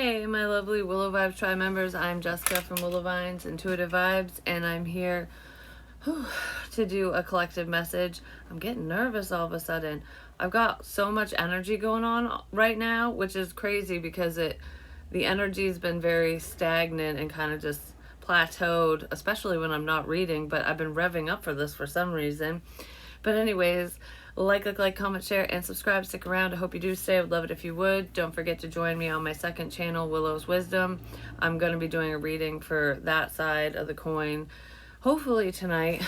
Hey, my lovely Willow Vibes Tribe members. I'm Jessica from Willow Vines Intuitive Vibes, and I'm here to do a collective message. I'm getting nervous all of a sudden. I've got so much energy going on right now, which is crazy because the energy's been very stagnant and kind of just plateaued, especially when I'm not reading, but I've been revving up for this for some reason. But anyways, like, comment, share, and subscribe. Stick around. I hope you do stay. I would love it if you would. Don't forget to join me on my second channel, Willow's Wisdom. I'm going to be doing a reading for that side of the coin, hopefully tonight.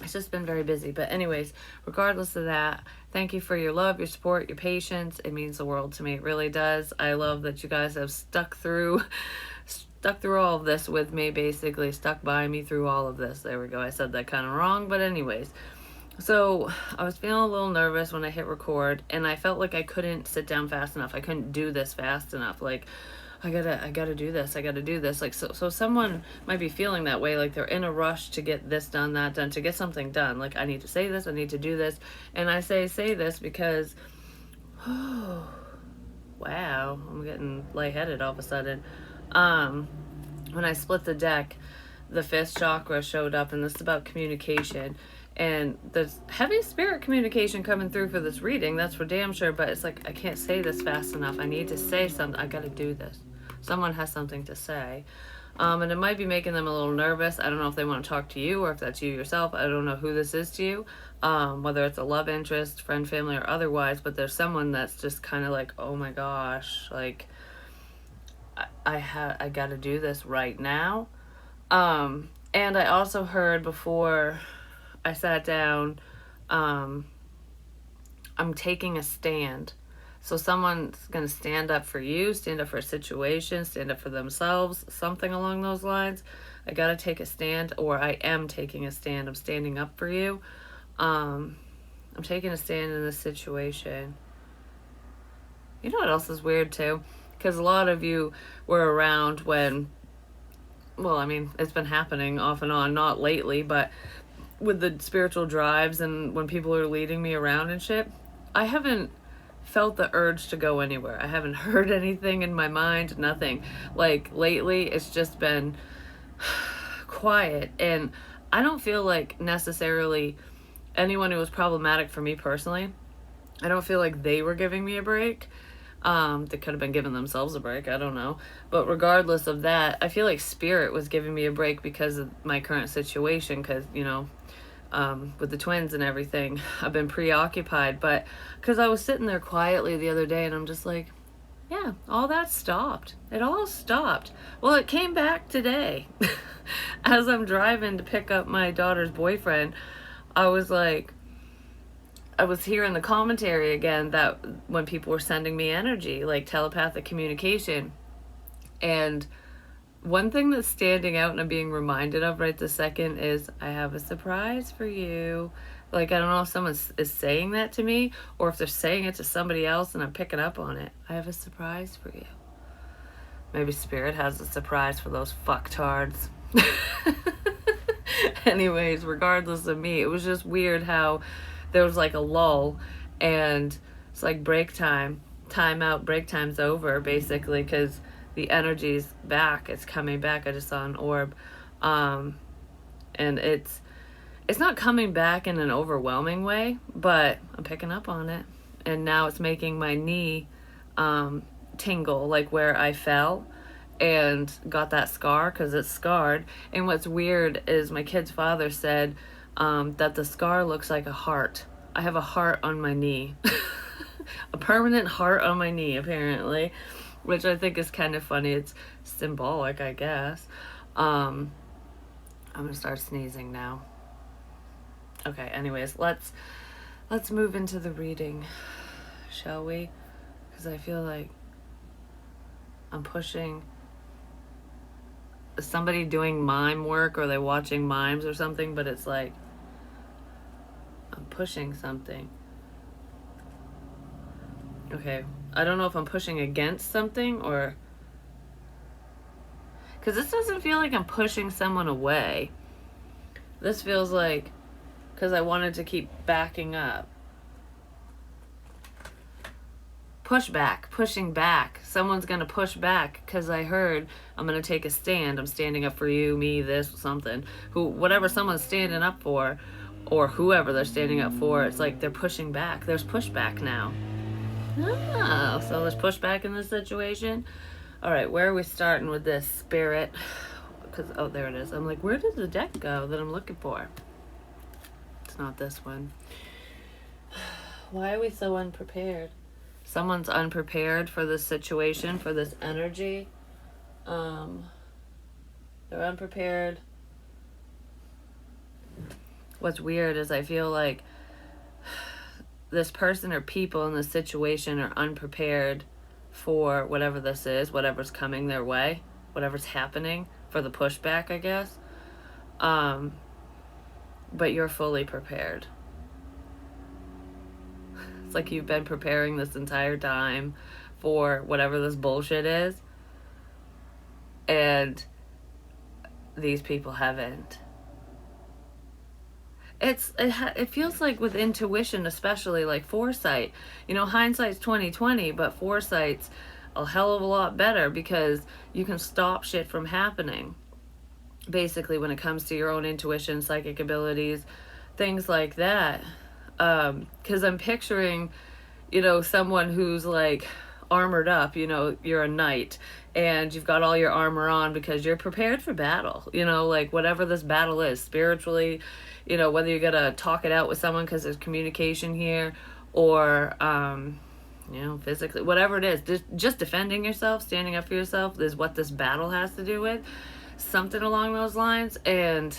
It's just been very busy. But anyways, regardless of that, thank you for your love, your support, your patience. It means the world to me. It really does. I love that you guys have stuck through all of this with me, basically stuck by me through all of this. There we go. I said that kind of wrong, but anyways. So I was feeling a little nervous when I hit record, and I felt like I couldn't sit down fast enough. I couldn't do this fast enough. Like, I gotta do this. I gotta do this. Like, so someone might be feeling that way. Like they're in a rush to get this done, that done, to get something done. Like, I need to say this. I need to do this. And I say this because, wow, I'm getting lightheaded all of a sudden. When I split the deck, the fifth chakra showed up, and this is about communication. And there's heavy spirit communication coming through for this reading, that's for damn sure, but it's like, I can't say this fast enough. I need to say something. I gotta do this. Someone has something to say. And it might be making them a little nervous. I don't know if they want to talk to you or if that's you yourself. I don't know who this is to you, whether it's a love interest, friend, family, or otherwise, but there's someone that's just kind of like, oh my gosh, like, I gotta do this right now. And I also heard before I sat down, I'm taking a stand. So someone's going to stand up for you, stand up for a situation, stand up for themselves, something along those lines. I got to take a stand, or I am taking a stand. I'm standing up for you. I'm taking a stand in this situation. You know what else is weird too? Because a lot of you were around when, well, I mean, it's been happening off and on, not lately, but with the spiritual drives and when people are leading me around and shit, I haven't felt the urge to go anywhere. I haven't heard anything in my mind, nothing. Like, lately, it's just been quiet, and I don't feel like necessarily anyone who was problematic for me personally, I don't feel like they were giving me a break. They could have been giving themselves a break, I don't know. But regardless of that, I feel like spirit was giving me a break because of my current situation, because, you know, with the twins and everything, I've been preoccupied. But because I was sitting there quietly the other day, and I'm just like, yeah, all that stopped. It all stopped. Well, it came back today. As I'm driving to pick up my daughter's boyfriend, I was like, I was hearing the commentary again that when people were sending me energy, like telepathic communication. And one thing that's standing out and I'm being reminded of right this second is, I have a surprise for you. Like, I don't know if someone is saying that to me or if they're saying it to somebody else and I'm picking up on it. I have a surprise for you. Maybe spirit has a surprise for those fucktards. Anyways, regardless of me, it was just weird how there was like a lull, and it's like break time, time out, break time's over, basically, because the energy's back. It's coming back. I just saw an orb. And it's not coming back in an overwhelming way, but I'm picking up on it. And now it's making my knee tingle, like where I fell and got that scar, because it's scarred. And what's weird is my kid's father said that the scar looks like a heart. I have a heart on my knee. A permanent heart on my knee, apparently, which I think is kind of funny. It's symbolic, I guess. I'm gonna start sneezing now. Okay, anyways, let's move into the reading, shall we? Because I feel like I'm pushing. Is somebody doing mime work, or are they watching mimes or something? But it's like, I'm pushing something. Okay, I don't know if I'm pushing against something or... Because this doesn't feel like I'm pushing someone away. This feels like... Because I wanted to keep backing up. pushing back. Someone's going to push back because I heard I'm going to take a stand. I'm standing up for you, me, this, something. Whatever someone's standing up for, or whoever they're standing up for, it's like they're pushing back. There's pushback now. Oh, so there's pushback in this situation. All right, where are we starting with this, Spirit? Because, oh, there it is. I'm like, where did the deck go that I'm looking for? It's not this one. Why are we so unprepared? Someone's unprepared for this situation, for this energy. They're unprepared. What's weird is I feel like this person or people in this situation are unprepared for whatever this is, whatever's coming their way, whatever's happening, for the pushback, I guess. But you're fully prepared. It's like you've been preparing this entire time for whatever this bullshit is. And these people haven't. It feels like with intuition, especially like foresight. You know, hindsight's 20/20, but foresight's a hell of a lot better because you can stop shit from happening. Basically, when it comes to your own intuition, psychic abilities, things like that. Because I'm picturing, you know, someone who's like armored up, you know, you're a knight and you've got all your armor on because you're prepared for battle, you know, like whatever this battle is, spiritually, you know, whether you're gonna talk it out with someone because there's communication here, or you know, physically, whatever it is, just defending yourself, standing up for yourself is what this battle has to do with, something along those lines. And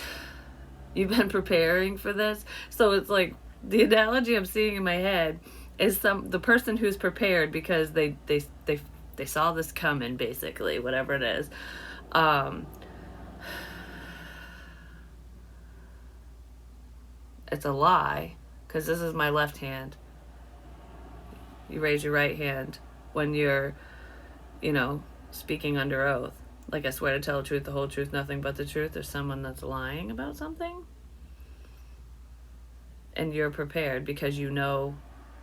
you've been preparing for this, so it's like the analogy I'm seeing in my head is the person who's prepared because they saw this coming, basically, whatever it is. It's a lie, because this is my left hand. You raise your right hand when you're, you know, speaking under oath. Like, I swear to tell the truth, the whole truth, nothing but the truth. There's someone that's lying about something. And you're prepared because you know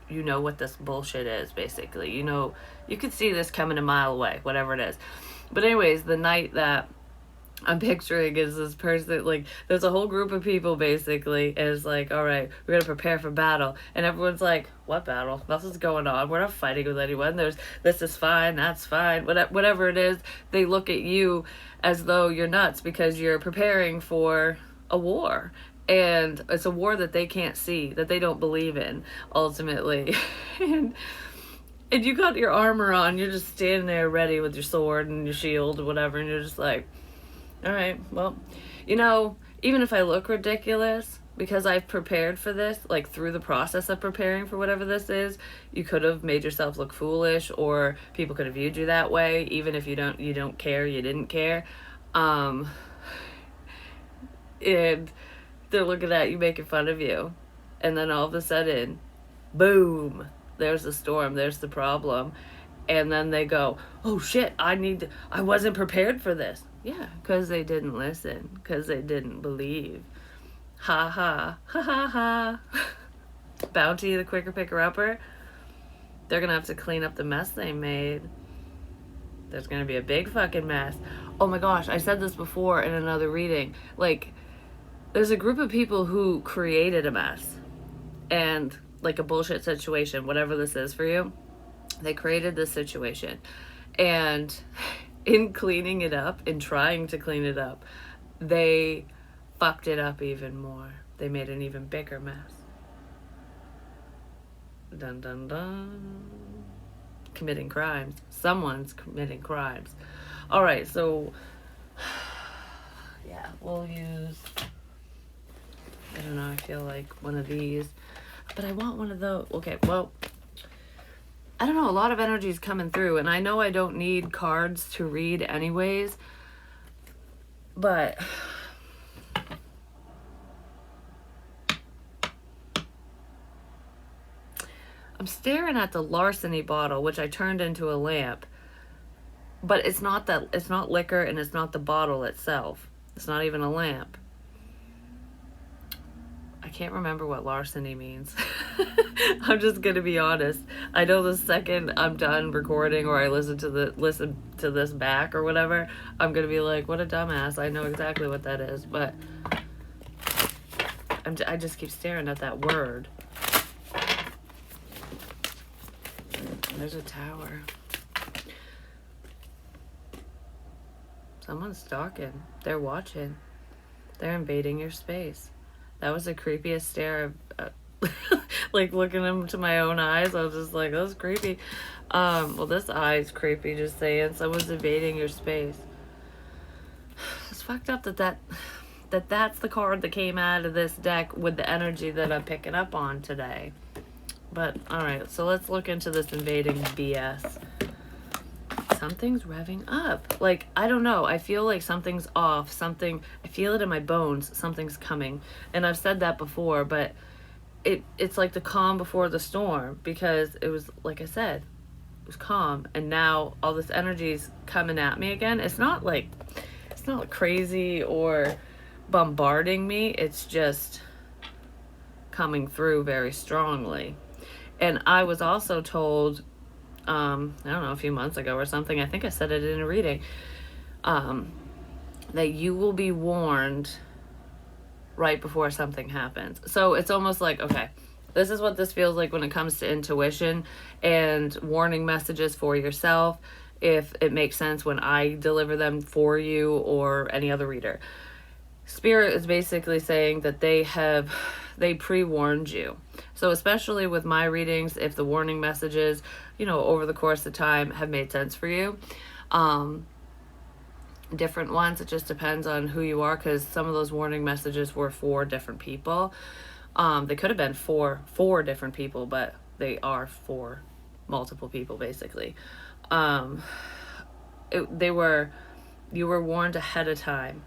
what this bullshit is, basically. You know, you could see this coming a mile away, whatever it is. But anyways, the night that I'm picturing is this person, like, there's a whole group of people, basically, and it's like, all right, we're going to prepare for battle. And everyone's like, what battle? Nothing's going on. We're not fighting with anyone. This is fine, that's fine. Whatever it is, they look at you as though you're nuts because you're preparing for a war. And it's a war that they can't see, that they don't believe in, ultimately. and you got your armor on, you're just standing there ready with your sword and your shield or whatever, and you're just like, all right, well, you know, even if I look ridiculous, because I've prepared for this, like through the process of preparing for whatever this is, you could have made yourself look foolish, or people could have viewed you that way, even if you don't care, you didn't care. And they're looking at you, making fun of you. And then all of a sudden, boom, there's the storm, there's the problem. And then they go, oh shit, I wasn't prepared for this. Yeah, because they didn't listen, because they didn't believe. Ha ha, ha ha ha. Bounty, the quicker picker-upper, they're going to have to clean up the mess they made. There's going to be a big fucking mess. Oh my gosh, I said this before in another reading. Like, there's a group of people who created a mess. And, like, a bullshit situation, whatever this is for you. They created this situation. And in cleaning it up, in trying to clean it up, they fucked it up even more. They made an even bigger mess. Dun dun dun. Committing crimes. Someone's committing crimes. Alright, so yeah, we'll use, I don't know, I feel like one of these. But I want one of those. Okay, well, I don't know, a lot of energy is coming through, and I know I don't need cards to read anyways, but I'm staring at the larceny bottle, which I turned into a lamp, but it's not liquor, and it's not the bottle itself. It's not even a lamp. I can't remember what larceny means. I'm just gonna be honest. I know the second I'm done recording or I listen to this back or whatever, I'm gonna be like, what a dumbass. I know exactly what that is, but I just keep staring at that word. There's a tower. Someone's stalking. They're watching. They're invading your space. That was the creepiest stare I've, like looking into my own eyes. I was just like, that was creepy. Well, this eye's creepy, just saying. Someone's invading your space. It's fucked up that's the card that came out of this deck with the energy that I'm picking up on today. But, alright, so let's look into this invading BS. Something's revving up. Like, I don't know. I feel like something's off. I feel it in my bones. Something's coming. And I've said that before, but it's like the calm before the storm, because it was, like I said, it was calm. And now all this energy's coming at me again. It's not crazy or bombarding me. It's just coming through very strongly. And I was also told, I don't know, a few months ago or something, I think I said it in a reading, that you will be warned right before something happens. So it's almost like, okay, this is what this feels like when it comes to intuition and warning messages for yourself, if it makes sense when I deliver them for you or any other reader. Spirit is basically saying that they pre-warned you. So especially with my readings, if the warning messages, over the course of time have made sense for you, different ones, it just depends on who you are, because some of those warning messages were for different people. They could have been for different people, but they are for multiple people, basically. You were warned ahead of time.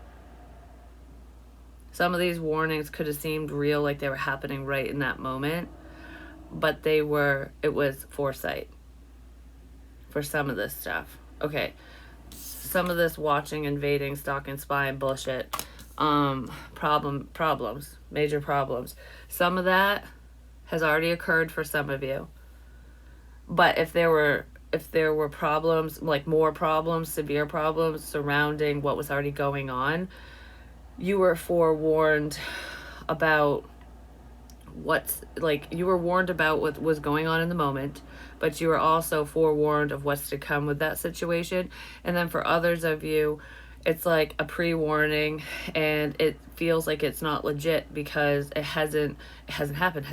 Some of these warnings could have seemed real, like they were happening right in that moment, but it was foresight for some of this stuff. Okay, some of this watching, invading, stalking, spying bullshit, problems, major problems. Some of that has already occurred for some of you. But if there were problems, like more problems, severe problems surrounding what was already going on, you were forewarned about you were warned about what was going on in the moment, but you were also forewarned of what's to come with that situation. And then for others of you, it's like a pre-warning, and it feels like it's not legit because it hasn't happened.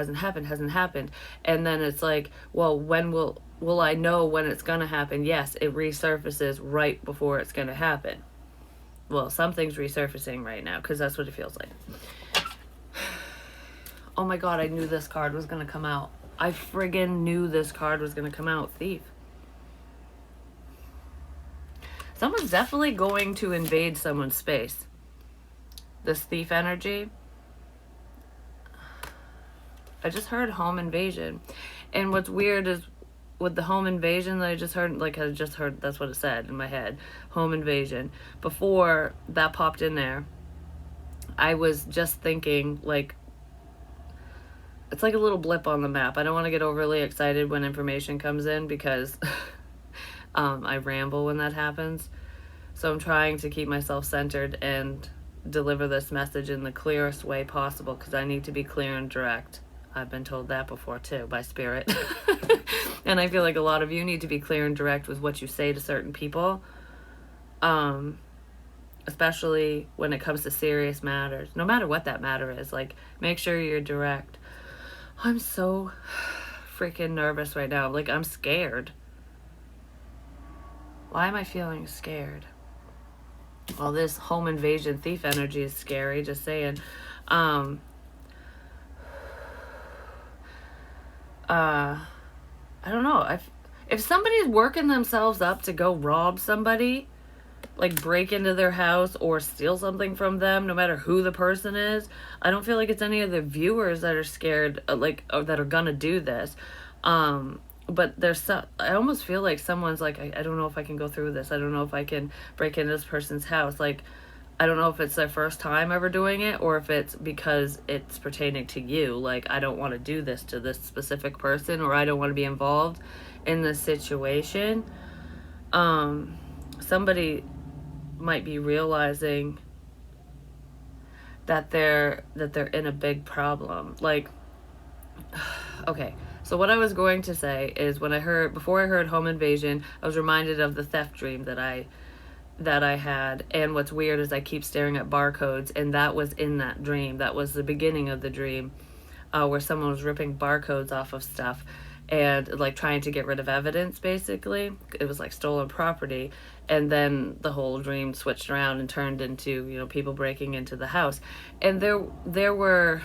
And then it's like, well, when will I know when it's gonna happen? Yes, it resurfaces right before it's gonna happen. Well, something's resurfacing right now, because that's what it feels like. Oh my god, I knew this card was going to come out. I friggin' knew this card was going to come out. Thief. Someone's definitely going to invade someone's space. This thief energy. I just heard home invasion. And what's weird is with the home invasion that I just heard, that's what it said in my head. Home invasion. Before that popped in there, I was just thinking, like, it's like a little blip on the map. I don't want to get overly excited when information comes in, because I ramble when that happens. So I'm trying to keep myself centered and deliver this message in the clearest way possible, because I need to be clear and direct. I've been told that before too, by spirit. And I feel like a lot of you need to be clear and direct with what you say to certain people. Especially when it comes to serious matters. No matter what that matter is, like, make sure you're direct. I'm so freaking nervous right now. Like, I'm scared. Why am I feeling scared? Well, this home invasion thief energy is scary, just saying. I don't know. If somebody's working themselves up to go rob somebody, like break into their house or steal something from them, no matter who the person is, I don't feel like it's any of the viewers that are scared, or that are gonna do this. But I almost feel like someone's like, I don't know if I can go through this. I don't know if I can break into this person's house. Like, I don't know if it's their first time ever doing it or if it's because it's pertaining to you. Like, I don't want to do this to this specific person, or I don't want to be involved in this situation. Somebody might be realizing that they're in a big problem. Like, okay. So what I was going to say is, before I heard home invasion, I was reminded of the theft dream that I had. And what's weird is I keep staring at barcodes, and that was in that dream. That was the beginning of the dream, where someone was ripping barcodes off of stuff and like trying to get rid of evidence. Basically, it was like stolen property. And then the whole dream switched around and turned into, people breaking into the house. And there were,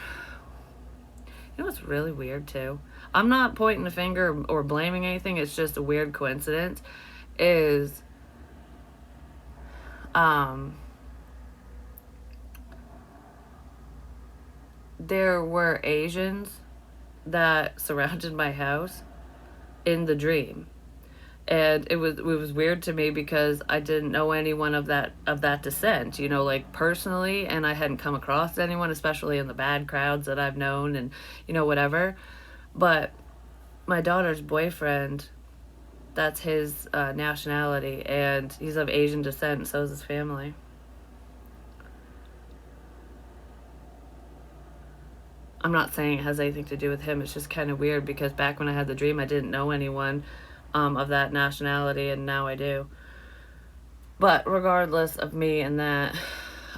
what's really weird too, I'm not pointing a finger or blaming anything, it's just a weird coincidence, is there were Asians that surrounded my house in the dream. And it was weird to me because I didn't know anyone of that descent, like personally, and I hadn't come across anyone, especially in the bad crowds that I've known, and whatever. But my daughter's boyfriend, that's his nationality, and he's of Asian descent, and so is his family. I'm not saying it has anything to do with him. It's just kind of weird because back when I had the dream, I didn't know anyone of that nationality, and now I do. But regardless of me and that,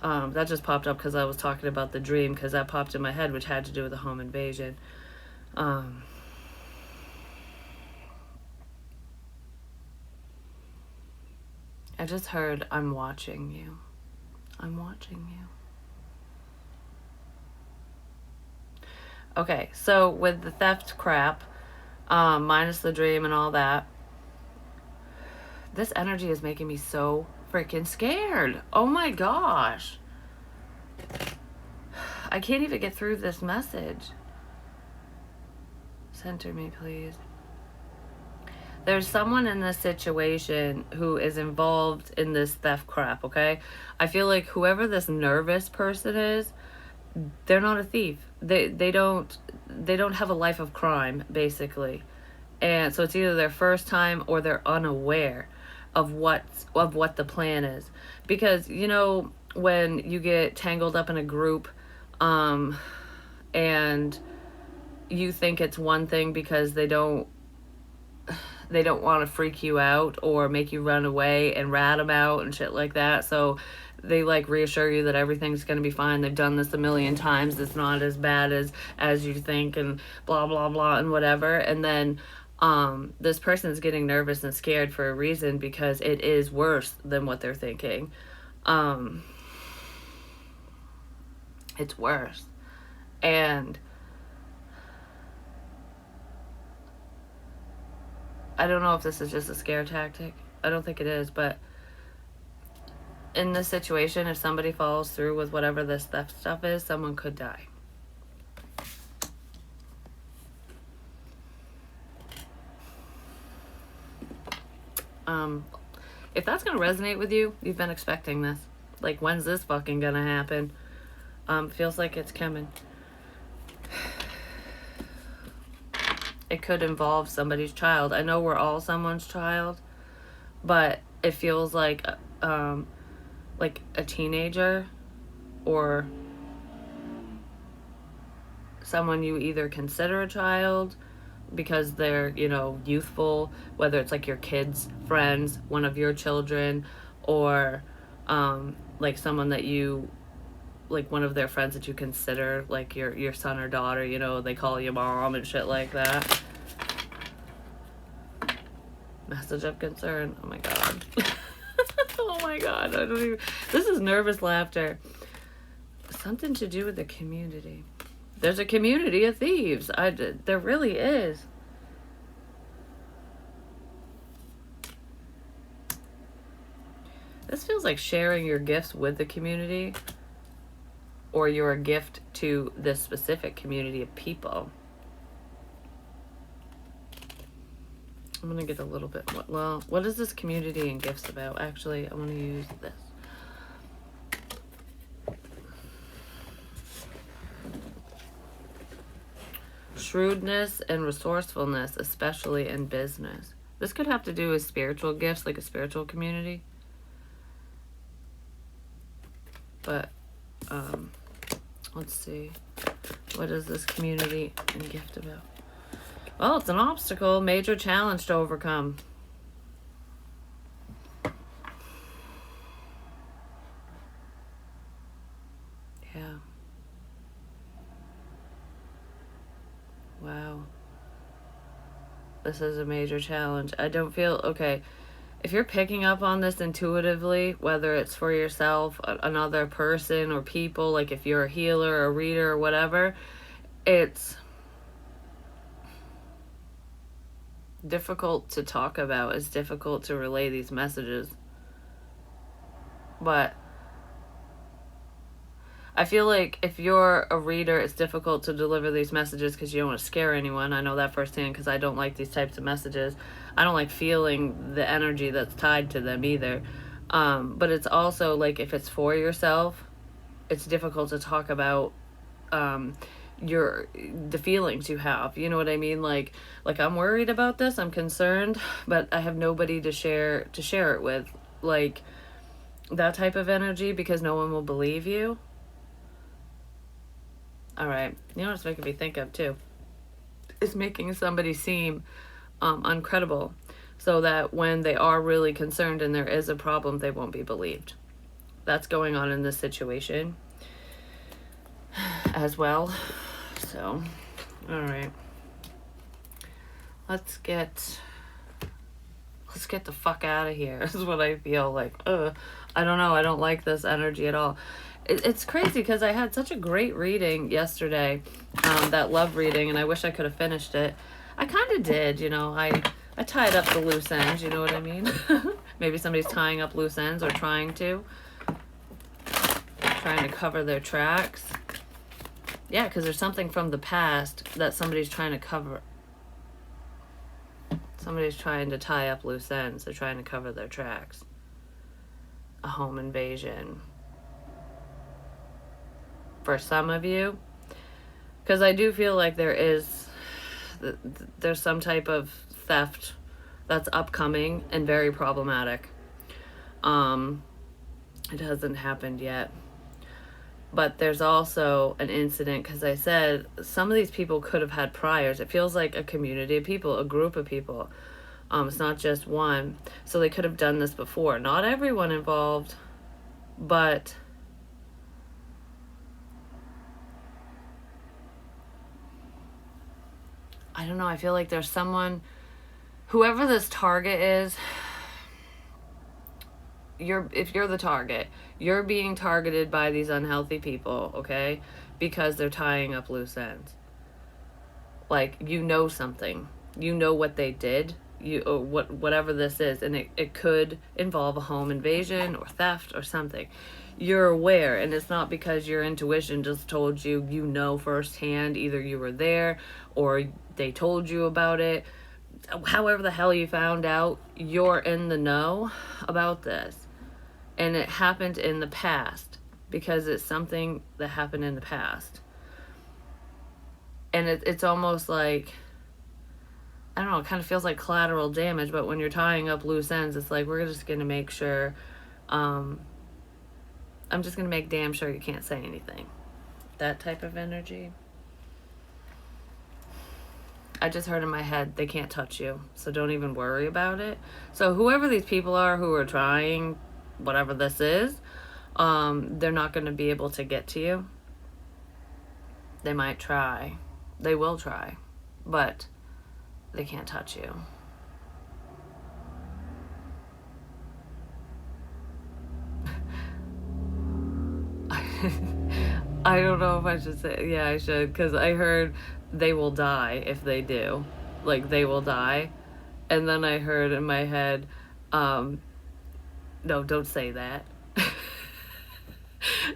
that just popped up because I was talking about the dream, because that popped in my head, which had to do with the home invasion. I just heard, I'm watching you. I'm watching you. Okay, so with the theft crap, minus the dream and all that, this energy is making me so freaking scared. Oh my gosh. I can't even get through this message. Center me, please. There's someone in this situation who is involved in this theft crap, okay? I feel like whoever this nervous person is, they're not a thief. They don't have a life of crime, basically. And so it's either their first time or they're unaware of what the plan is. Because when you get tangled up in a group, and you think it's one thing because they don't want to freak you out or make you run away and rat them out and shit like that. So they like reassure you that everything's going to be fine. They've done this a million times. It's not as bad as you think, and blah, blah, blah, and whatever. And then this person is getting nervous and scared for a reason, because it is worse than what they're thinking. It's worse. And I don't know if this is just a scare tactic. I don't think it is, but in this situation, if somebody follows through with whatever this theft stuff is, someone could die. If that's gonna resonate with you, you've been expecting this. Like, when's this fucking gonna happen? Feels like it's coming. It could involve somebody's child. I know we're all someone's child, but it feels like a teenager or someone you either consider a child because they're, youthful, whether it's like your kids' friends, one of your children, or like someone that you, like one of their friends that you consider like your son or daughter, they call you mom and shit like that. Message of concern. Oh my god. Oh my god. This is nervous laughter. Something to do with the community. There's a community of thieves. There really is. This feels like sharing your gifts with the community, or you're a gift to this specific community of people. I'm going to get a little bit more. Well, what is this community and gifts about? Actually, I want to use this. shrewdness and resourcefulness, especially in business. This could have to do with spiritual gifts, like a spiritual community. But, let's see. What is this community and gift about? Well, it's an obstacle, major challenge to overcome. Yeah. Wow. This is a major challenge. I don't feel, okay, if you're picking up on this intuitively, whether it's for yourself, another person, or people, like if you're a healer, a reader, or whatever, it's difficult to talk about. It's difficult to relay these messages. But I feel like if you're a reader, it's difficult to deliver these messages because you don't want to scare anyone. I know that firsthand because I don't like these types of messages. I don't like feeling the energy that's tied to them either. But it's also like if it's for yourself, it's difficult to talk about the feelings you have. You know what I mean? Like I'm worried about this, I'm concerned, but I have nobody to share it with. Like that type of energy, because no one will believe you. All right. You know what it's making me think of, too? It's making somebody seem uncredible so that when they are really concerned and there is a problem, they won't be believed. That's going on in this situation as well. So, all right. Let's get the fuck out of here. This is what I feel like. I don't know. I don't like this energy at all. It's crazy because I had such a great reading yesterday, that love reading, and I wish I could have finished it. I kind of did, you know. I tied up the loose ends, you know what I mean? Maybe somebody's tying up loose ends or trying to cover their tracks. Yeah, because there's something from the past that somebody's trying to cover. Somebody's trying to tie up loose ends. They're trying to cover their tracks. A home invasion. For some of you, because I do feel like there's some type of theft that's upcoming and very problematic. It hasn't happened yet, but there's also an incident, because I said some of these people could have had priors. It feels like a community of people, a group of people. It's not just one, so they could have done this before. Not everyone involved, but I don't know, I feel like there's someone, whoever this target is, if you're the target, you're being targeted by these unhealthy people, okay? Because they're tying up loose ends. Like, you know something. You know what they did. Or whatever this is, and it could involve a home invasion or theft or something. You're aware, and it's not because your intuition just told you, you know firsthand, either you were there or they told you about it. However the hell you found out, you're in the know about this. And it happened in the past, because it's something that happened in the past. And it's almost like, I don't know, it kind of feels like collateral damage, but when you're tying up loose ends, it's like, we're just going to make sure, I'm just going to make damn sure you can't say anything. That type of energy. I just heard in my head, they can't touch you, so don't even worry about it. So whoever these people are who are trying whatever this is, they're not going to be able to get to you. They might try. They will try, but they can't touch you. I don't know if I should say, yeah, I should, because I heard they will die if they do. Like, they will die. And then I heard in my head, no, don't say that.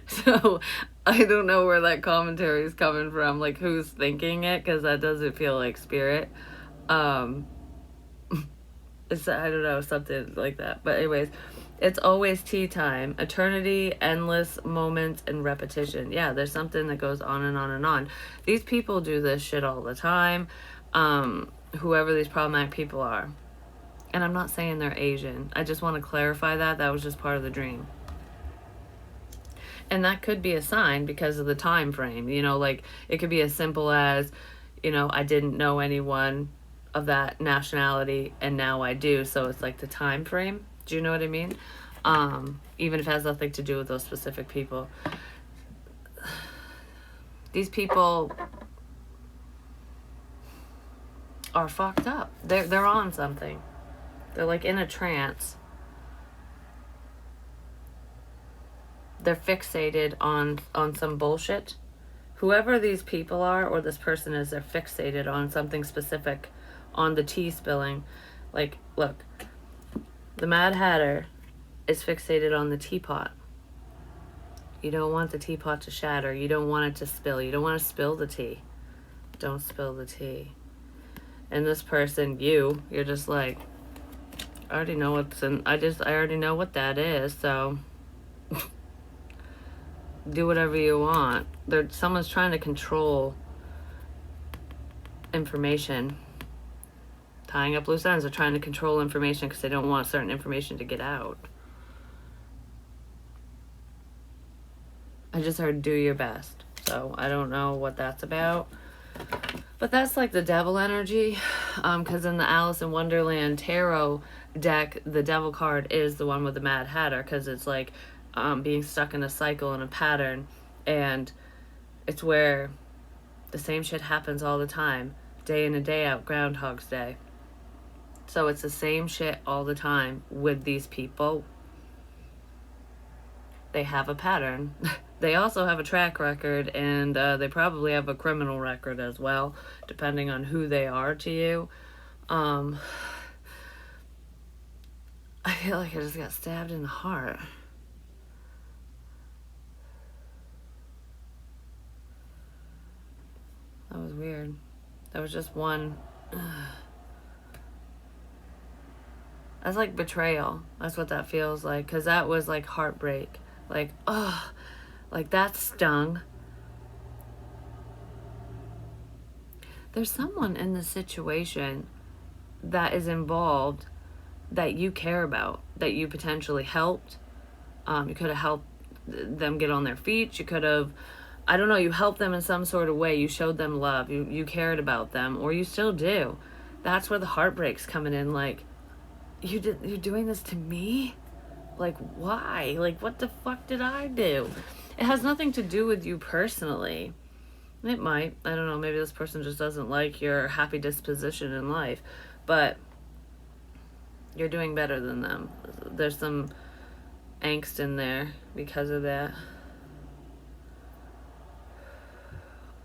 So I don't know where that commentary is coming from, like who's thinking it, because that doesn't feel like spirit. It's, I don't know, something like that. But anyways, it's always tea time. Eternity, endless moments, and repetition. Yeah, there's something that goes on and on and on. These people do this shit all the time. Whoever these problematic people are. And I'm not saying they're Asian. I just want to clarify that. That was just part of the dream. And that could be a sign because of the time frame. You know, like it could be as simple as, you know, I didn't know anyone of that nationality and now I do. So it's like the time frame. Do you know what I mean? Even if it has nothing to do with those specific people. These people are fucked up. They're on something. They're like in a trance. They're fixated on some bullshit. Whoever these people are or this person is, they're fixated on something specific, on the tea spilling. Like, look, the Mad Hatter is fixated on the teapot. You don't want the teapot to shatter. You don't want it to spill. You don't want to spill the tea. Don't spill the tea. And this person, you're just like, I already know what's in, I already know what that is, so do whatever you want. Someone's trying to control information. Tying up loose ends. They're trying to control information because they don't want certain information to get out. I just heard do your best. So I don't know what that's about. But that's like the devil energy. Because in the Alice in Wonderland tarot deck, the devil card is the one with the Mad Hatter. Because it's like being stuck in a cycle and a pattern. And it's where the same shit happens all the time. Day in and day out. Groundhog's Day. So it's the same shit all the time with these people. They have a pattern. They also have a track record, and they probably have a criminal record as well, depending on who they are to you. I feel like I just got stabbed in the heart. That was weird. That was just one. That's like betrayal. That's what that feels like. Because that was like heartbreak. Like, oh, like that stung. There's someone in the situation that is involved that you care about, that you potentially helped. You could have helped them get on their feet. You could have, I don't know, you helped them in some sort of way. You showed them love. You cared about them, or you still do. That's where the heartbreak's coming in. Like, you're doing this to me? Like, why? Like, what the fuck did I do? It has nothing to do with you personally. It might. I don't know. Maybe this person just doesn't like your happy disposition in life. But you're doing better than them. There's some angst in there because of that.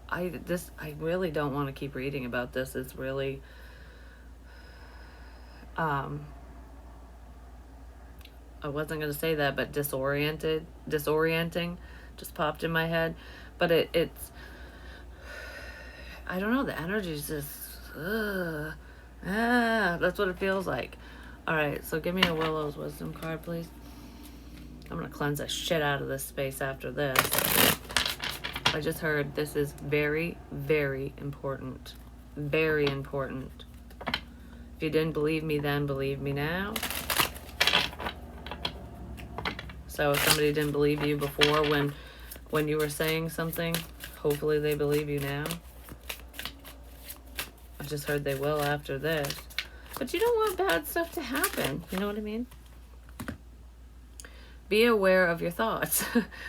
I really don't want to keep reading about this. It's really I wasn't going to say that, but disorienting just popped in my head. But it's, I don't know, the energy's just, that's what it feels like. All right, so give me a Willow's Wisdom card, please. I'm going to cleanse the shit out of this space after this. I just heard this is very, very important. Very important. If you didn't believe me then, believe me now. So if somebody didn't believe you before when you were saying something, hopefully they believe you now. I just heard they will after this. But you don't want bad stuff to happen. You know what I mean? Be aware of your thoughts.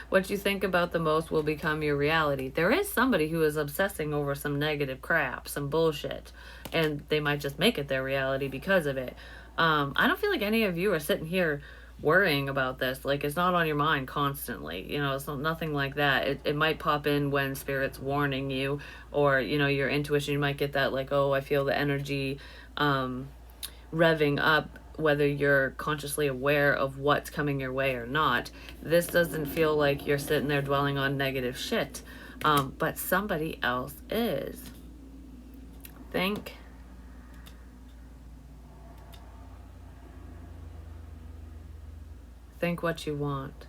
What you think about the most will become your reality. There is somebody who is obsessing over some negative crap, some bullshit, and they might just make it their reality because of it. I don't feel like any of you are sitting here worrying about this. Like, it's not on your mind constantly. You know, it's nothing like that. It might pop in when spirit's warning you, or, you know, your intuition, you might get that, like, oh, I feel the energy revving up, whether you're consciously aware of what's coming your way or not. This doesn't feel like you're sitting there dwelling on negative shit, but somebody else is. Think Think what you want.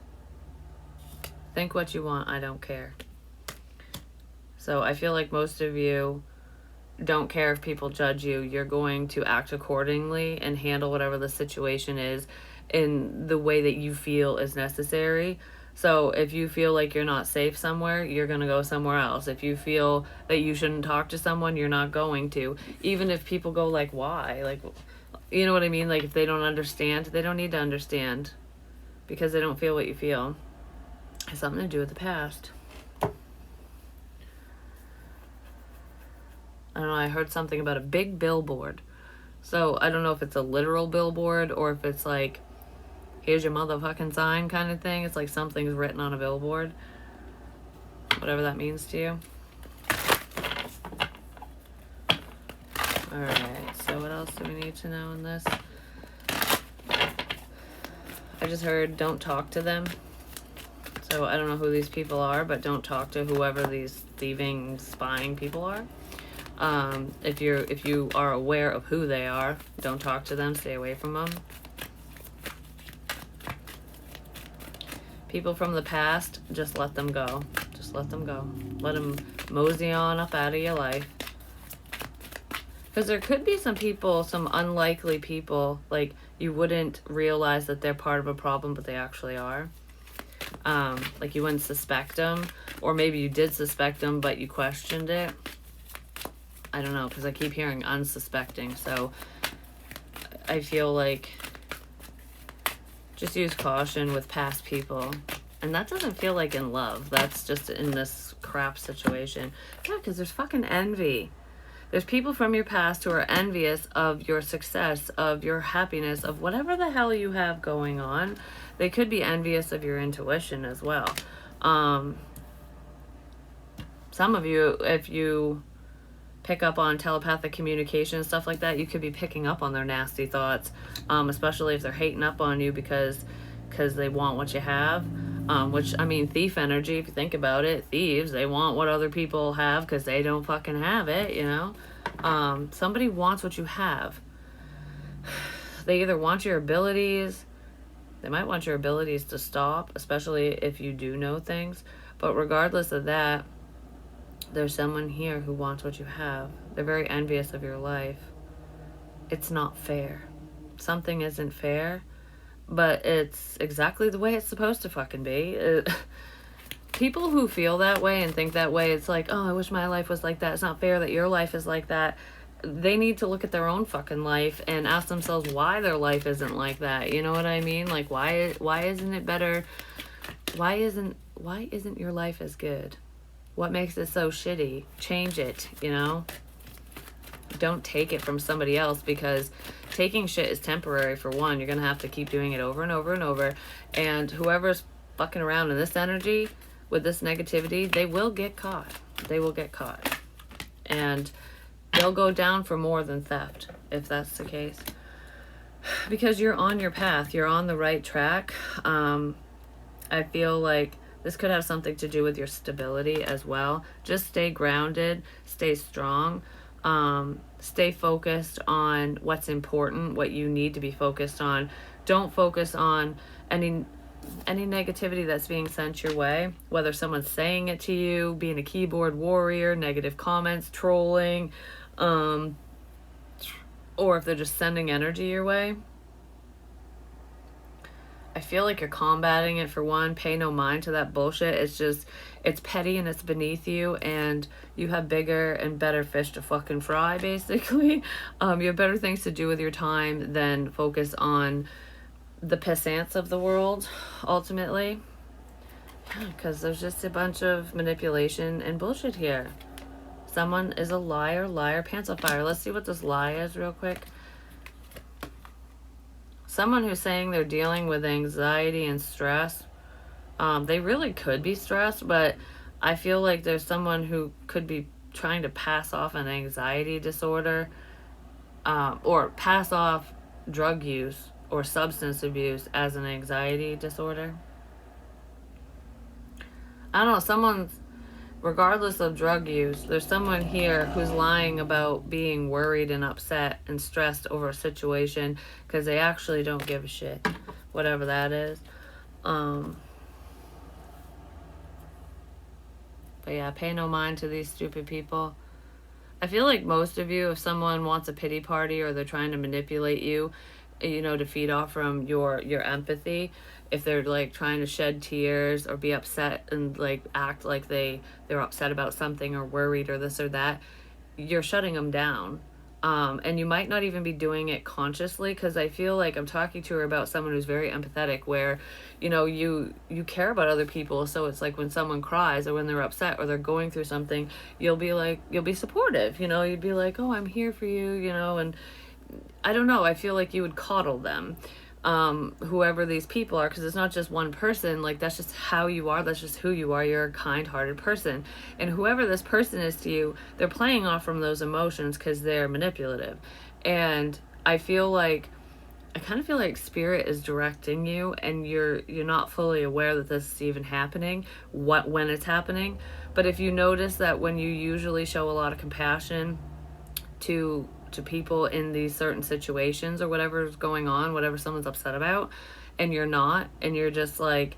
Think what you want. I don't care. So I feel like most of you don't care if people judge you. You're going to act accordingly and handle whatever the situation is in the way that you feel is necessary. So if you feel like you're not safe somewhere, you're going to go somewhere else. If you feel that you shouldn't talk to someone, you're not going to. Even if people go like, why? Like, you know what I mean? Like, if they don't understand, they don't need to understand because they don't feel what you feel. It has something to do with the past. I don't know, I heard something about a big billboard. So I don't know if it's a literal billboard or if it's like, here's your motherfucking sign kind of thing. It's like something's written on a billboard. Whatever that means to you. Alright, so what else do we need to know in this? I just heard don't talk to them. So I don't know who these people are, but don't talk to whoever these thieving, spying people are. If you are aware of who they are, don't talk to them, stay away from them. People from the past, just let them go. Just let them go. Let them mosey on up out of your life. Because there could be some people, some unlikely people, like you wouldn't realize that they're part of a problem, but they actually are. Like you wouldn't suspect them, or maybe you did suspect them, but you questioned it. I don't know, because I keep hearing unsuspecting, so I feel like just use caution with past people. And that doesn't feel like in love. That's just in this crap situation. Yeah, because there's fucking envy. There's people from your past who are envious of your success, of your happiness, of whatever the hell you have going on. They could be envious of your intuition as well. Some of you, if you pick up on telepathic communication and stuff like that, you could be picking up on their nasty thoughts, especially if they're hating up on you because they want what you have. Which, I mean, thief energy, if you think about it, thieves, they want what other people have because they don't fucking have it, you know? Somebody wants what you have. They either want your abilities, they might want your abilities to stop, especially if you do know things, but regardless of that, there's someone here who wants what you have. They're very envious of your life. It's not fair. Something isn't fair, but it's exactly the way it's supposed to fucking be. People who feel that way and think that way, it's like, oh, I wish my life was like that. It's not fair that your life is like that. They need to look at their own fucking life and ask themselves why their life isn't like that. You know what I mean? Like, why isn't it better? Why isn't your life as good? What makes it so shitty? Change it, you know? Don't take it from somebody else, because taking shit is temporary. For one, you're going to have to keep doing it over and over and over. And whoever's fucking around in this energy with this negativity, they will get caught. They will get caught. And they'll go down for more than theft, if that's the case. Because you're on your path. You're on the right track. I feel like this could have something to do with your stability as well. Just stay grounded, stay strong, stay focused on what's important, what you need to be focused on. Don't focus on any negativity that's being sent your way, whether someone's saying it to you, being a keyboard warrior, negative comments, trolling, or if they're just sending energy your way. I feel like you're combating it. For one, pay no mind to that bullshit. It's petty and it's beneath you, and you have bigger and better fish to fucking fry, basically. You have better things to do with your time than focus on the pissants of the world, ultimately. Because there's just a bunch of manipulation and bullshit here. Someone is a liar, pants on fire. Let's see what this lie is real quick. Someone who's saying they're dealing with anxiety and stress, they really could be stressed, but I feel like there's someone who could be trying to pass off an anxiety disorder, or pass off drug use or substance abuse as an anxiety disorder. I don't know, regardless of drug use, there's someone here who's lying about being worried and upset and stressed over a situation because they actually don't give a shit, whatever that is. But yeah, pay no mind to these stupid people. I feel like most of you, if someone wants a pity party or they're trying to manipulate you, to feed off from your empathy, if they're like trying to shed tears or be upset and like act like they're upset about something or worried or this or that, you're shutting them down. And you might not even be doing it consciously, because I feel like I'm talking to her about someone who's very empathetic, where you care about other people. So it's like when someone cries or when they're upset or they're going through something, you'll be supportive. You'd be like, oh, I'm here for you. And I don't know, I feel like you would coddle them, whoever these people are, because it's not just one person. Like, that's just how you are, that's just who you are. You're a kind-hearted person, and whoever this person is to you, they're playing off from those emotions because they're manipulative. And I kind of feel like spirit is directing you, and you're not fully aware that this is even happening, when it's happening. But if you notice that when you usually show a lot of compassion to people in these certain situations or whatever's going on, whatever someone's upset about, and you're not, and you're just like,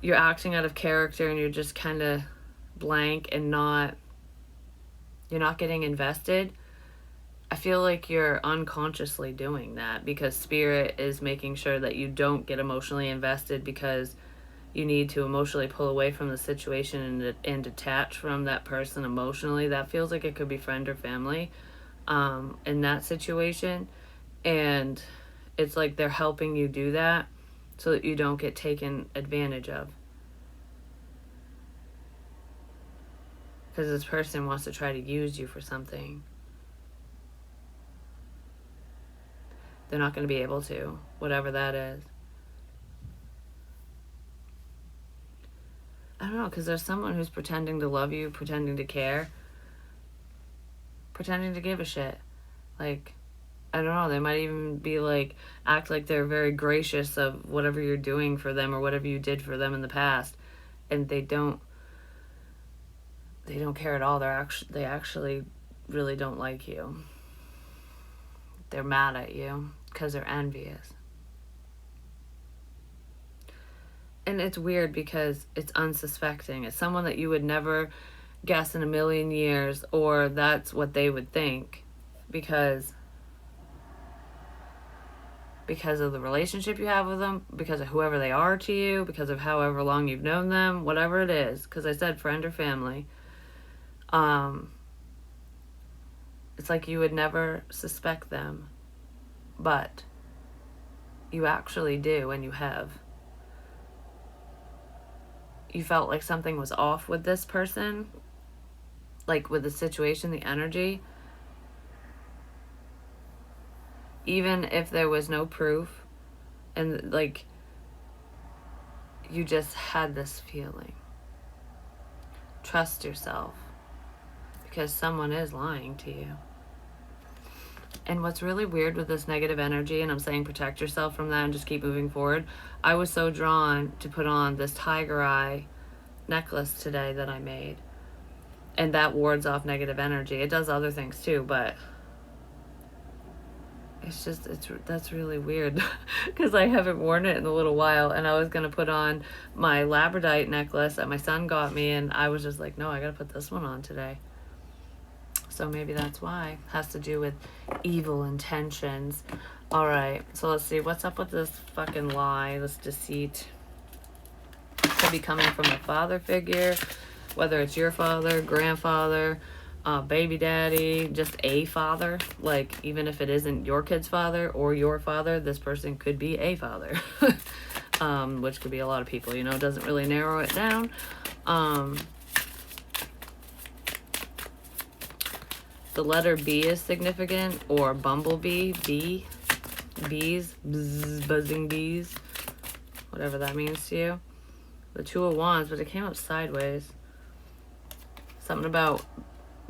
you're acting out of character, and you're just kind of blank and you're not getting invested, I feel like you're unconsciously doing that because spirit is making sure that you don't get emotionally invested, because you need to emotionally pull away from the situation and detach from that person emotionally. That feels like it could be friend or family, in that situation. And it's like they're helping you do that so that you don't get taken advantage of, because this person wants to try to use you for something. They're not going to be able to, whatever that is. I don't know, because there's someone who's pretending to love you, pretending to care, pretending to give a shit. Like, I don't know, they might even be like, act like they're very gracious of whatever you're doing for them or whatever you did for them in the past, and they don't care at all. They actually really don't like you. They're mad at you because they're envious. And it's weird because it's unsuspecting. It's someone that you would never guess in a million years, or that's what they would think, because of the relationship you have with them, because of whoever they are to you, because of however long you've known them, whatever it is. Because I said friend or family. It's like you would never suspect them, but you actually do, and you have. You felt like something was off with this person, like with the situation, the energy, even if there was no proof, and like you just had this feeling. Trust yourself, because someone is lying to you. And what's really weird with this negative energy, and I'm saying protect yourself from that and just keep moving forward, I was so drawn to put on this tiger eye necklace today that I made, and that wards off negative energy. It does other things too, but that's really weird because I haven't worn it in a little while, and I was gonna put on my labradorite necklace that my son got me, and I was just like, no, I gotta put this one on today. So maybe that's why. It has to do with evil intentions. All right, so let's see what's up with this fucking lie, this deceit. Could be coming from a father figure, whether it's your father, grandfather, baby daddy, just a father. Like, even if it isn't your kid's father or your father, this person could be a father. Which could be a lot of people, it doesn't really narrow it down. The letter B is significant, or bumblebee, bee, bees, bzz, buzzing bees, whatever that means to you. The Two of Wands, but it came up sideways. Something about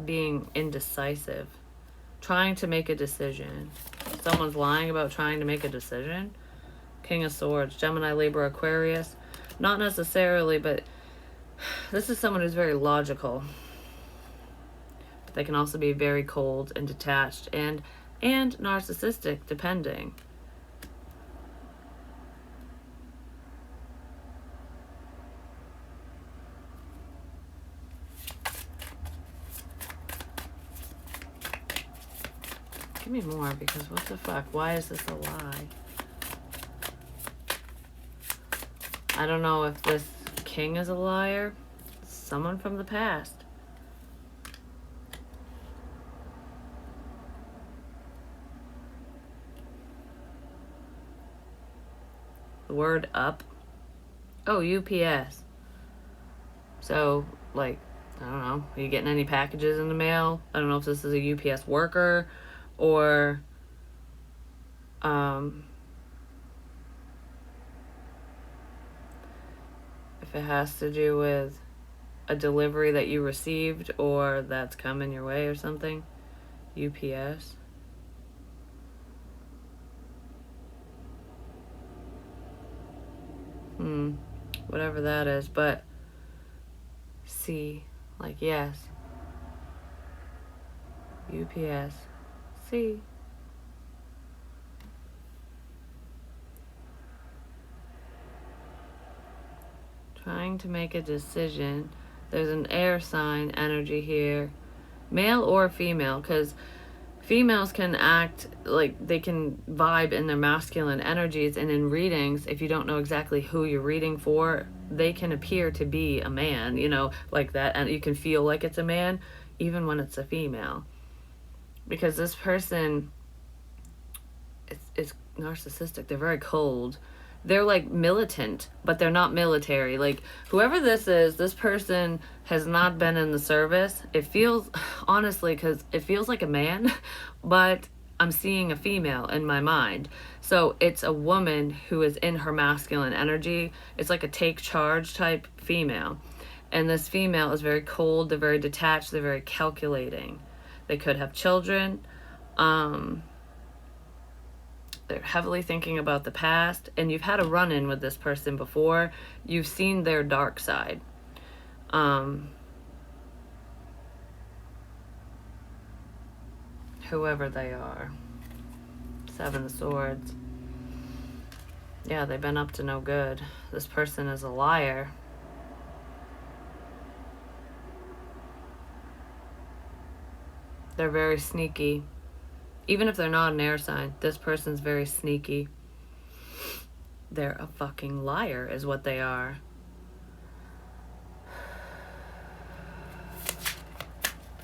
being indecisive, trying to make a decision. Someone's lying about trying to make a decision. King of Swords, Gemini, Libra, Aquarius. Not necessarily, but this is someone who's very logical. But they can also be very cold and detached and narcissistic, depending. Give me more, because what the fuck? Why is this a lie? I don't know if this king is a liar. Someone from the past. The word up. Oh, UPS. So, like, I don't know. Are you getting any packages in the mail? I don't know if this is a UPS worker or if it has to do with a delivery that you received or that's coming your way or something. UPS. Whatever that is, but C, like yes. UPS. C. Trying to make a decision. There's an air sign energy here. Male or female, because females can act like they can vibe in their masculine energies, and in readings, if you don't know exactly who you're reading for, they can appear to be a man, like that, and you can feel like it's a man even when it's a female, because this person is narcissistic. They're very cold. They're like militant, but they're not military. Like, whoever this person has not been in the service. It feels, honestly, because it feels like a man, but I'm seeing a female in my mind. So it's a woman who is in her masculine energy. It's like a take charge type female. And this female is very cold. They're very detached. They're very calculating. They could have children. They're heavily thinking about the past, and you've had a run-in with this person before. You've seen their dark side. Whoever they are. Seven of Swords. Yeah, they've been up to no good. This person is a liar. They're very sneaky. Even if they're not an air sign, this person's very sneaky. They're a fucking liar is what they are.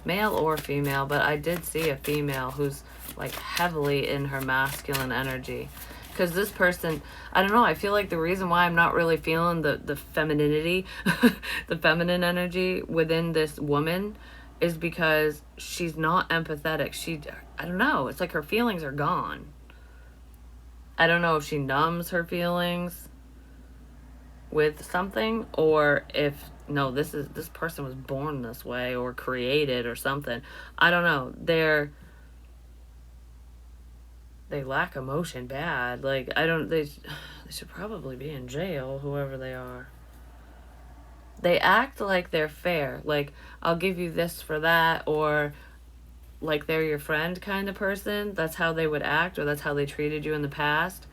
Male or female, but I did see a female who's like heavily in her masculine energy. Because this person, I don't know, I feel like the reason why I'm not really feeling the femininity, the feminine energy within this woman is because she's not empathetic. I don't know, it's like her feelings are gone. I don't know if she numbs her feelings with something, or if, no, this person was born this way or created or something. I don't know. They lack emotion bad. Like, they should probably be in jail, whoever they are. They act like they're fair. Like, I'll give you this for that, or like they're your friend kind of person. That's how they would act, or that's how they treated you in the past.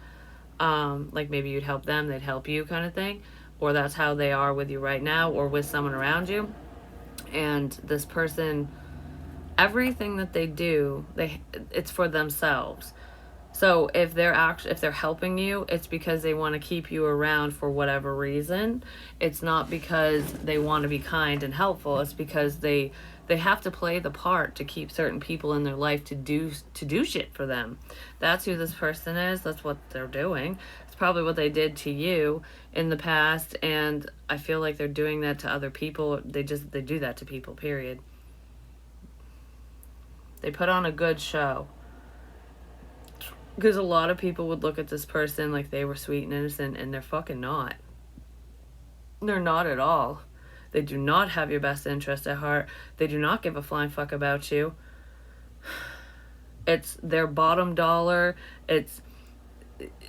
Like maybe you'd help them, they'd help you kind of thing. Or that's how they are with you right now, or with someone around you. And this person, everything that they do, it's for themselves. So if they're helping you, it's because they want to keep you around for whatever reason. It's not because they want to be kind and helpful. It's because they have to play the part to keep certain people in their life to do shit for them. That's who this person is. That's what they're doing. It's probably what they did to you in the past, and I feel like they're doing that to other people. They do that to people, period. They put on a good show. Because a lot of people would look at this person like they were sweet and innocent, and they're fucking not. They're not at all. They do not have your best interest at heart. They do not give a flying fuck about you. It's their bottom dollar. It's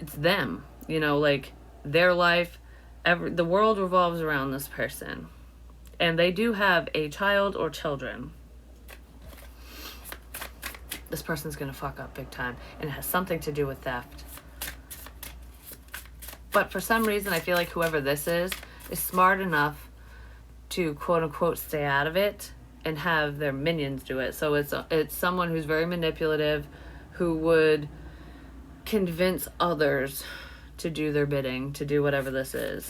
them. Like their life. The world revolves around this person. And they do have a child or children. This person's gonna fuck up big time, and it has something to do with theft. But for some reason, I feel like whoever this is smart enough to quote unquote stay out of it and have their minions do it. So it's someone who's very manipulative, who would convince others to do their bidding, to do whatever this is.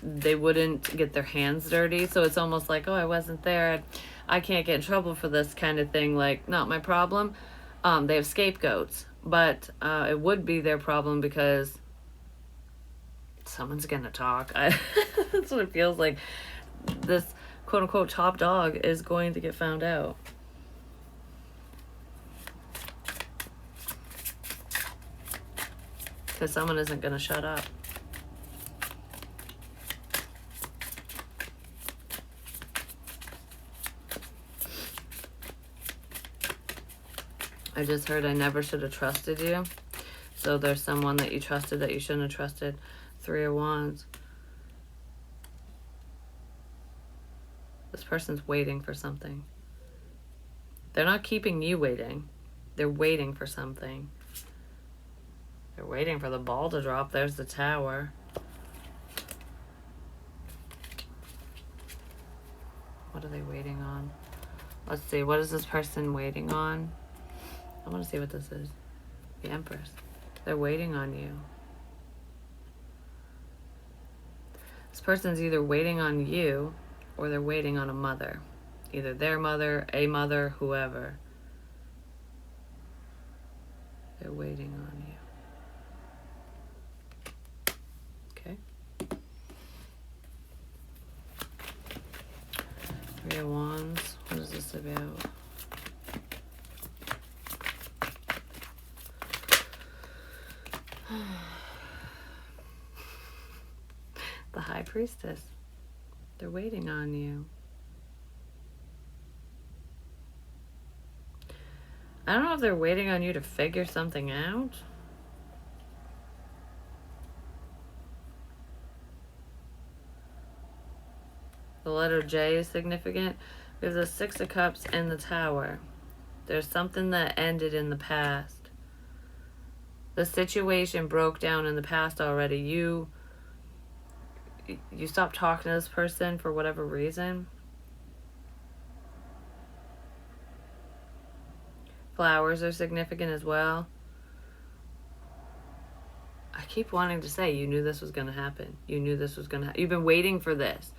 They wouldn't get their hands dirty, so it's almost like, oh, I wasn't there, I can't get in trouble for this kind of thing, like, not my problem. They have scapegoats, but it would be their problem because someone's gonna talk. That's what it feels like. This quote-unquote top dog is going to get found out. Because someone isn't gonna shut up. I just heard I never should have trusted you. So there's someone that you trusted that you shouldn't have trusted. 3 of Wands. This person's waiting for something. They're not keeping you waiting. They're waiting for something. They're waiting for the ball to drop. There's the Tower. What are they waiting on? Let's see. What is this person waiting on? I want to see what this is. The Empress. They're waiting on you. This person's either waiting on you or they're waiting on a mother. Either their mother, a mother, whoever. They're waiting on you. Okay. 3 of Wands. What is this about? The High Priestess. They're waiting on you. I don't know if they're waiting on you to figure something out. The letter J is significant. We have the 6 of Cups and the Tower. There's something that ended in the past. The situation broke down in the past already. You stopped talking to this person for whatever reason. Flowers are significant as well. I keep wanting to say you knew this was going to happen. You knew this was going to happen. You've been waiting for this.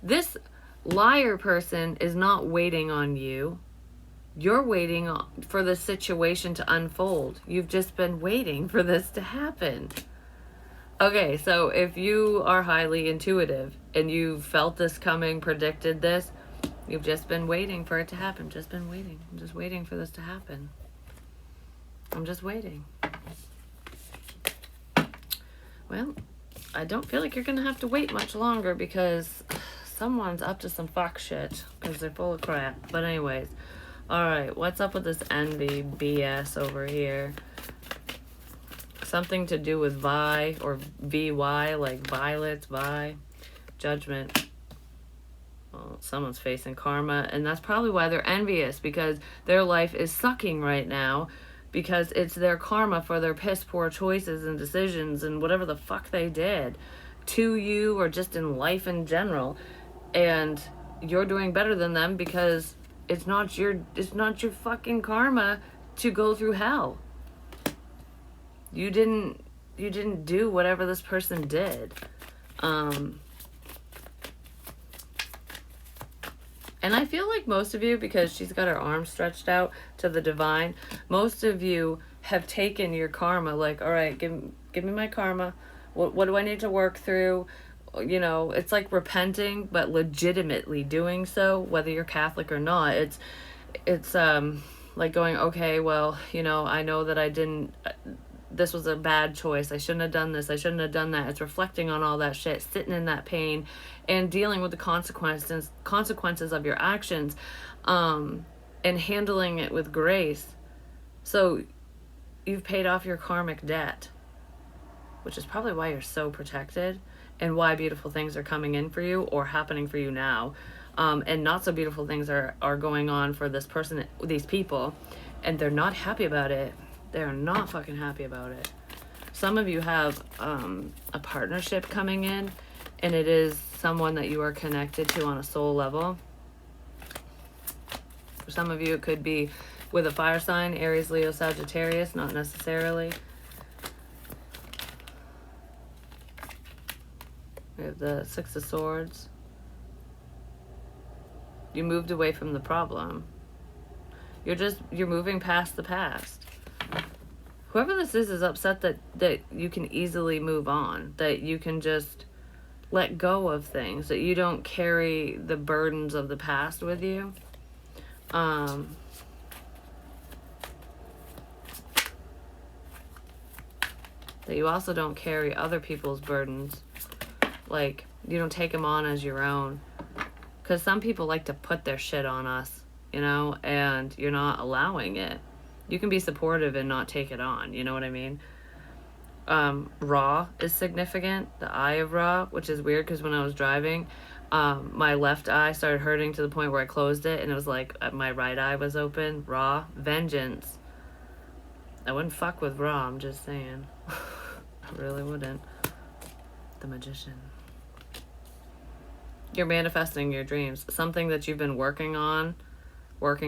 This liar person is not waiting on you. You're waiting for the situation to unfold. You've just been waiting for this to happen. Okay, so if you are highly intuitive and you felt this coming, predicted this, you've just been waiting for it to happen. Just been waiting. I'm just waiting for this to happen. I'm just waiting. Well, I don't feel like you're going to have to wait much longer because someone's up to some fuck shit because they're full of crap. But anyways. Alright, what's up with this envy BS over here? Something to do with Vi or VY, like violets, Vi. Judgment. Well, someone's facing karma, and that's probably why they're envious, because their life is sucking right now, because it's their karma for their piss poor choices and decisions and whatever the fuck they did to you or just in life in general. And you're doing better than them because it's not your fucking karma to go through hell. You didn't do whatever this person did. And I feel like most of you, because she's got her arms stretched out to the divine, most of you have taken your karma, like, all right, give me my karma. What do I need to work through? You know, it's like repenting, but legitimately doing so, whether you're Catholic or not. It's like going, okay, well, you know, I know that I didn't, this was a bad choice. I shouldn't have done this. I shouldn't have done that. It's reflecting on all that shit, sitting in that pain and dealing with the consequences of your actions, and handling it with grace. So you've paid off your karmic debt, which is probably why you're so protected. And why beautiful things are coming in for you or happening for you now. And not so beautiful things are going on for this person, these people. And they're not happy about it. They're not fucking happy about it. Some of you have a partnership coming in. And it is someone that you are connected to on a soul level. For some of you, it could be with a fire sign, Aries, Leo, Sagittarius, not necessarily. We have the Six of Swords. You moved away from the problem. You're moving past the past. Whoever this is upset that you can easily move on, that you can just let go of things, that you don't carry the burdens of the past with you. That you also don't carry other people's burdens. Like, you don't take them on as your own. Because some people like to put their shit on us, you know, and you're not allowing it. You can be supportive and not take it on, you know what I mean? Ra is significant, the eye of Ra, which is weird because when I was driving, my left eye started hurting to the point where I closed it, and it was like my right eye was open. Ra, vengeance. I wouldn't fuck with Ra, I'm just saying. I really wouldn't. The Magician. You're manifesting your dreams. Something that you've been working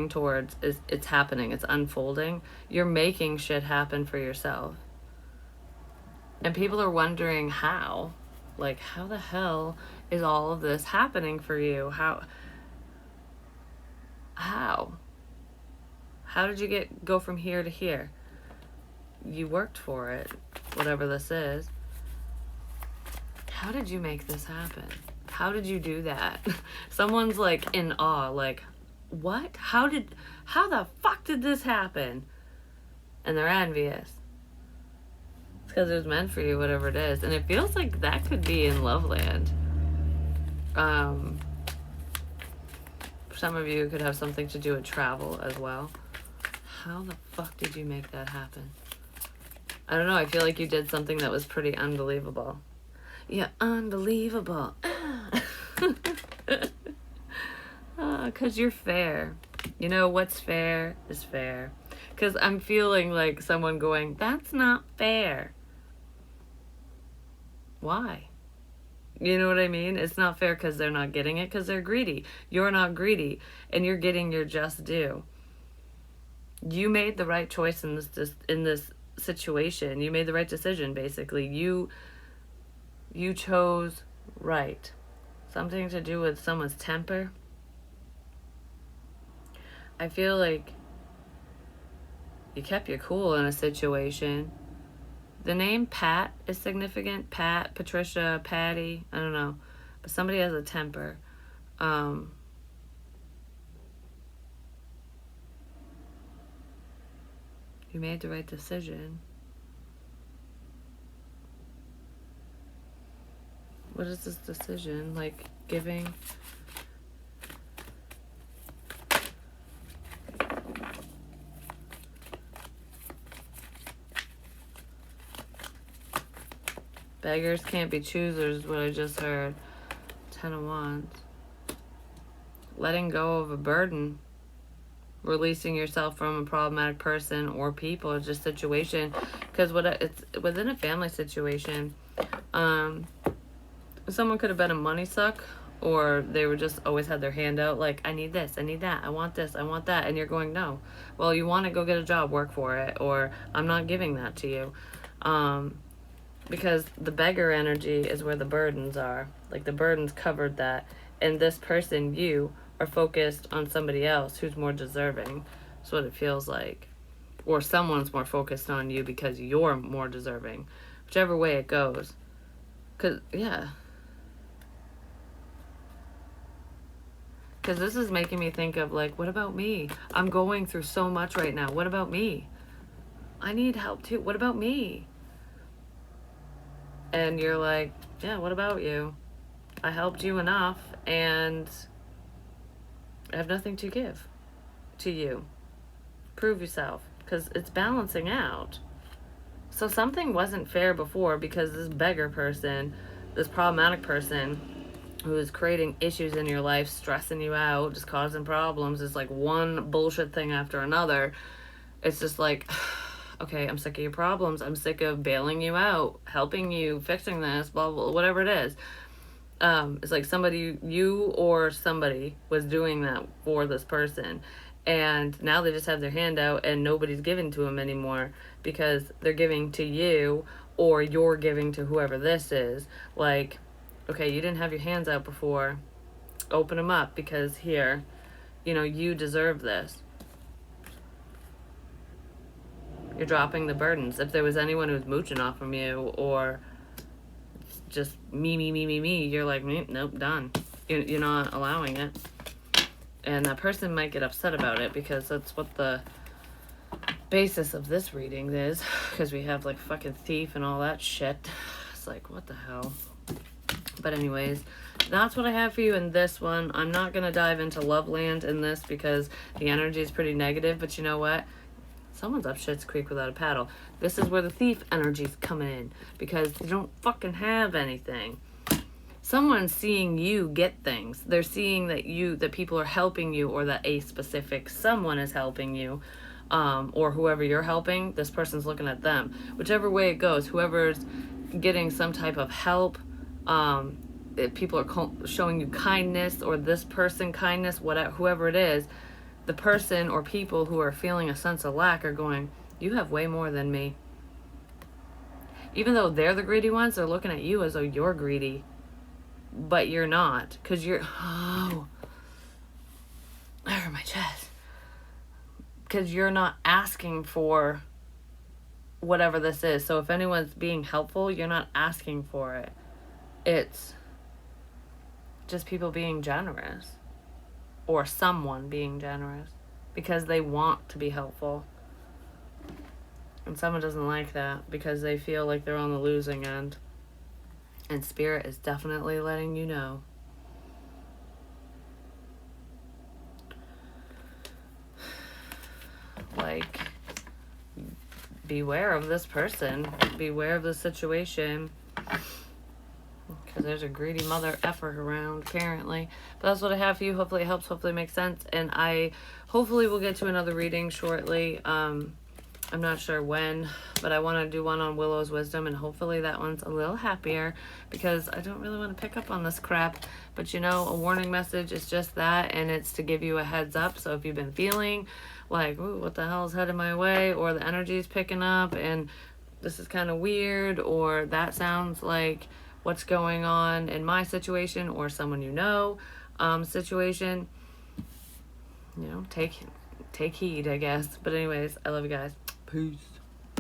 towards, it's happening. It's unfolding. You're making shit happen for yourself. And people are wondering how. Like, how the hell is all of this happening for you? How? How did you go from here to here? You worked for it, whatever this is. How did you make this happen? How did you do that? Someone's like in awe, like, what? How the fuck did this happen? And they're envious. It's because it was meant for you, whatever it is. And it feels like that could be in Loveland. Some of you could have something to do with travel as well. How the fuck did you make that happen? I don't know. I feel like you did something that was pretty unbelievable. Yeah, unbelievable. 'Cause you're fair. You know, what's fair is fair. 'Cause I'm feeling like someone going, that's not fair. Why? You know what I mean? It's not fair because they're not getting it, because they're greedy. You're not greedy, and you're getting your just due. You made the right choice in this situation. You made the right decision, basically. You chose right. Something to do with someone's temper. I feel like you kept your cool in a situation. The name Pat is significant. Pat, Patricia, Patty, I don't know. But somebody has a temper. You made the right decision. What is this decision? Like, giving? Beggars can't be choosers, what I just heard. 10 of Wands. Letting go of a burden. Releasing yourself from a problematic person or people or just situation. Because it's within a family situation. Someone could have been a money suck, or they were just always had their hand out like, I need this, I need that, I want this, I want that, and you're going, no. Well, you want to go get a job, work for it, or I'm not giving that to you. Because the beggar energy is where the burdens are. Like, the burdens covered that, and this person, you, are focused on somebody else who's more deserving. That's what it feels like. Or someone's more focused on you because you're more deserving. Whichever way it goes. Because this is making me think of, like, what about me? I'm going through so much right now. What about me? I need help too. What about me? And you're like, yeah, what about you? I helped you enough, and I have nothing to give to you. Prove yourself, because it's balancing out. So something wasn't fair before because this beggar person, this problematic person who is creating issues in your life, stressing you out, just causing problems, is like one bullshit thing after another. It's just like, okay, I'm sick of your problems. I'm sick of bailing you out, helping you, fixing this, blah, blah, whatever it is. It's like you or somebody was doing that for this person. And now they just have their hand out and nobody's giving to them anymore because they're giving to you or you're giving to whoever this is. Like, okay, you didn't have your hands out before. Open them up because here, you deserve this. You're dropping the burdens. If there was anyone who was mooching off from you or just me, you're like, nope, done. You're not allowing it. And that person might get upset about it because that's what the basis of this reading is. Because we have like fucking thief and all that shit. It's like, what the hell? But anyways, that's what I have for you in this one. I'm not going to dive into Love Land in this because the energy is pretty negative. But you know what? Someone's up shit's creek without a paddle. This is where the thief energy's coming in because they don't fucking have anything. Someone's seeing you get things. They're seeing that people are helping you, or that a specific someone is helping you, or whoever you're helping, this person's looking at them. Whichever way it goes, whoever's getting some type of help, if people are showing you kindness, or this person kindness, whatever, whoever it is, the person or people who are feeling a sense of lack are going, you have way more than me. Even though they're the greedy ones, they're looking at you as though you're greedy. But you're not. Because you're... Oh. I hurt my chest. Because you're not asking for whatever this is. So if anyone's being helpful, you're not asking for it. It's just people being generous. Or someone being generous because they want to be helpful. And someone doesn't like that because they feel like they're on the losing end. And Spirit is definitely letting you know. Like, beware of this person. Beware of the situation. Because there's a greedy mother effer around, apparently. But that's what I have for you. Hopefully it helps. Hopefully it makes sense. And I hopefully will get to another reading shortly. I'm not sure when, but I want to do one on Willow's wisdom, and hopefully that one's a little happier because I don't really want to pick up on this crap. But a warning message is just that, and it's to give you a heads up. So if you've been feeling like, ooh, what the hell's headed my way, or the energy's picking up and this is kind of weird, or that sounds like what's going on in my situation or someone situation, take heed, I guess. But anyways, I love you guys. Peace.